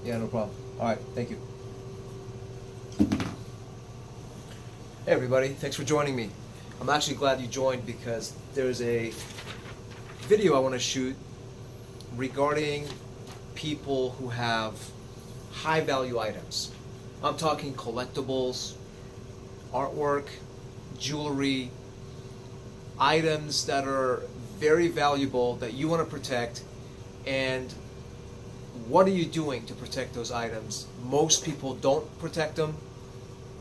Yeah, no problem. All right, thank you. Hey everybody, thanks for joining me. I'm actually glad you joined because there's a video I want to shoot regarding people who have high value items. I'm talking collectibles, artwork, jewelry, items that are very valuable that you want to protect. And what are you doing to protect those items? Most people don't protect them,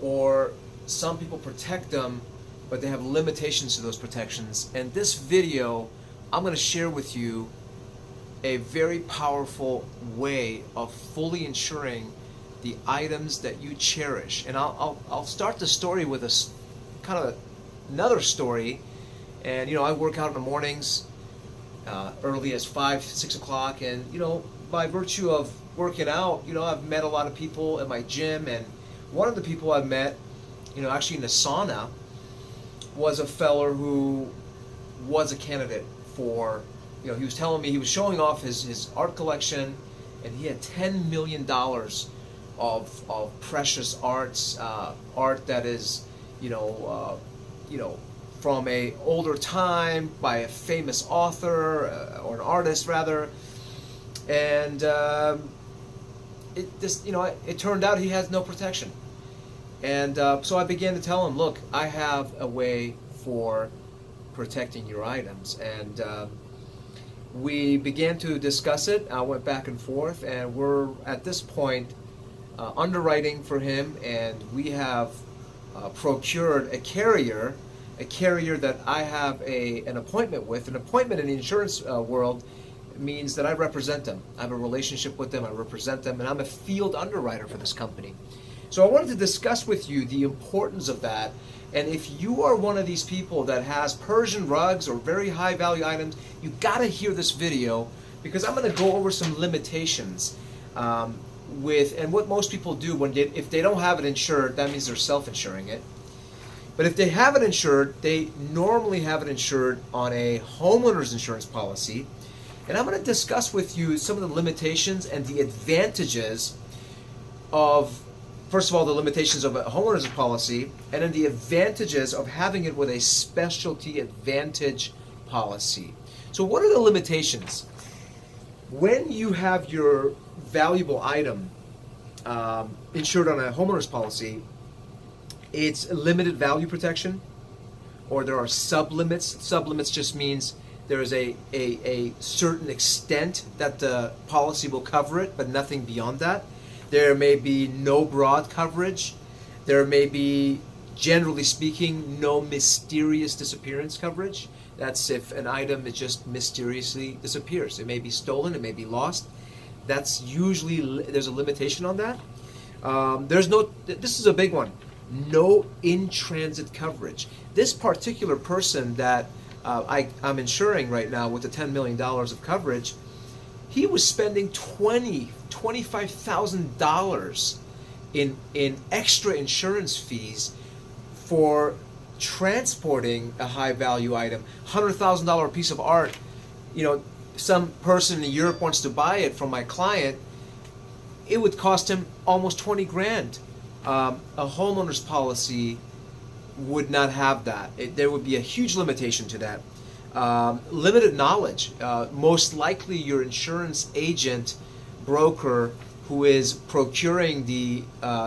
or some people protect them but they have limitations to those protections. And this video, I'm going to share with you a very powerful way of fully insuring the items that you cherish. And I'll start the story with kind of another story. And I work out in the mornings, early as 5, 6 o'clock, and by virtue of working out, I've met a lot of people at my gym. And one of the people I've met, actually in the sauna, was a feller who was a candidate for, he was telling me, he was showing off his art collection, and he had $10 million of precious arts, art that is, from a older time by a famous author, or an artist rather. And it turned out he has no protection. And so I began to tell him, look, I have a way for protecting your items. And we began to discuss it. I went back and forth, and we're at this point underwriting for him, and we have procured a carrier that I have an appointment with. An appointment in the insurance world means that I represent them. I have a relationship with them, I represent them, and I'm a field underwriter for this company. So I wanted to discuss with you the importance of that. And if you are one of these people that has Persian rugs or very high value items, you gotta hear this video, because I'm gonna go over some limitations and what most people do if they don't have it insured, that means they're self-insuring it. But if they have it insured, they normally have it insured on a homeowner's insurance policy. And I'm going to discuss with you some of the limitations and the advantages of, first of all, the limitations of a homeowner's policy, and then the advantages of having it with a specialty advantage policy. So what are the limitations? When you have your valuable item insured on a homeowner's policy, it's limited value protection, or there are sublimits. Sublimits just means there is a certain extent that the policy will cover it, but nothing beyond that. There may be no broad coverage. There may be, generally speaking, no mysterious disappearance coverage. That's if an item just mysteriously disappears. It may be stolen, it may be lost. That's usually, there's a limitation on that. This is a big one, no in-transit coverage. This particular person that I'm insuring right now with the $10 million of coverage, he was spending $25,000 in extra insurance fees for transporting a high value item. $100,000 piece of art, some person in Europe wants to buy it from my client, it would cost him almost 20 grand. A homeowner's policy would not have that. There would be a huge limitation to that. Limited knowledge. Most likely your insurance agent, broker, who is procuring the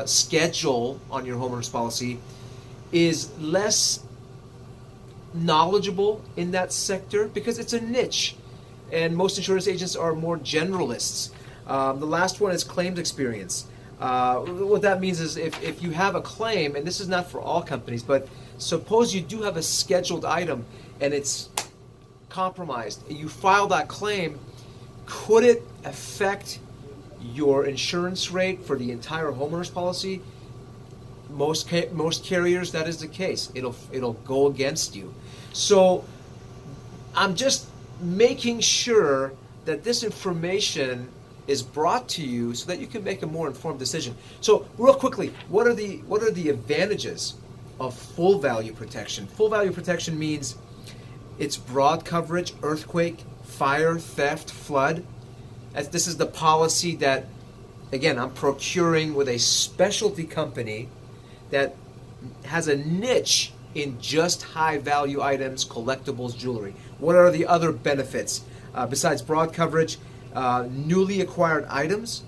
schedule on your homeowner's policy is less knowledgeable in that sector because it's a niche, and most insurance agents are more generalists. The last one is claims experience. What that means is if you have a claim, and this is not for all companies, but suppose you do have a scheduled item and it's compromised, you file that claim, could it affect your insurance rate for the entire homeowner's policy? Most carriers, that is the case. It'll go against you. So I'm just making sure that this information is brought to you so that you can make a more informed decision. So real quickly, what are the advantages of full value protection? Full value protection means it's broad coverage, earthquake, fire, theft, flood. As this is the policy that again, I'm procuring with a specialty company that has a niche in just high value items, collectibles, jewelry. What are the other benefits? Besides broad coverage, newly acquired items.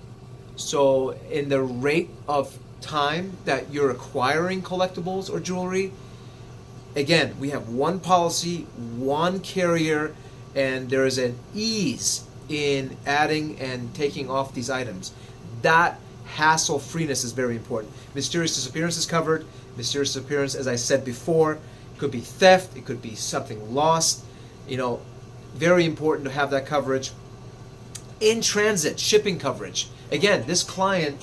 So in the rate of time that you're acquiring collectibles or jewelry, again, we have one policy, one carrier, and there is an ease in adding and taking off these items. That hassle-freeness is very important. Mysterious disappearance is covered. Mysterious disappearance, as I said before, could be theft, it could be something lost. Very important to have that coverage. In transit, shipping coverage. Again, this client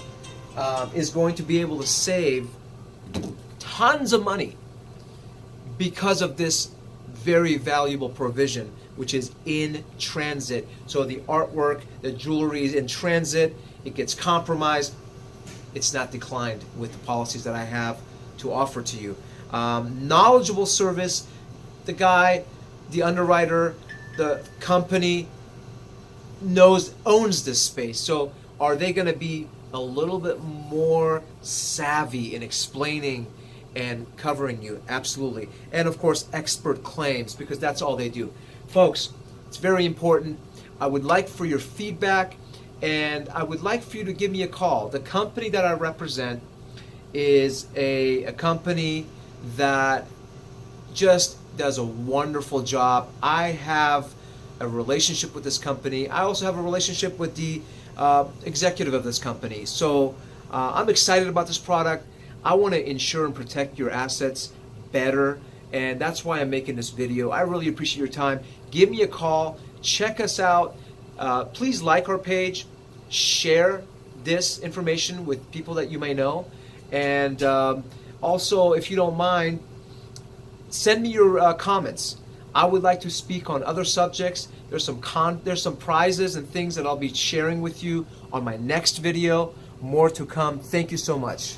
is going to be able to save tons of money because of this very valuable provision, which is in transit. So the artwork, the jewelry is in transit, it gets compromised, it's not declined with the policies that I have to offer to you. Knowledgeable service, the guy, the underwriter, the company owns this space. So are they going to be a little bit more savvy in explaining and covering you? Absolutely. And of course, expert claims, because that's all they do. Folks, it's very important. I would like for your feedback, and I would like for you to give me a call. The company that I represent is a company that just does a wonderful job. I have a relationship with this company. I also have a relationship with the executive of this company. So I'm excited about this product. I want to insure and protect your assets better, and that's why I'm making this video. I really appreciate your time. Give me a call. Check us out. Please like our page. Share this information with people that you may know. And also, if you don't mind, send me your comments. I would like to speak on other subjects. There's some prizes and things that I'll be sharing with you on my next video. More to come. Thank you so much.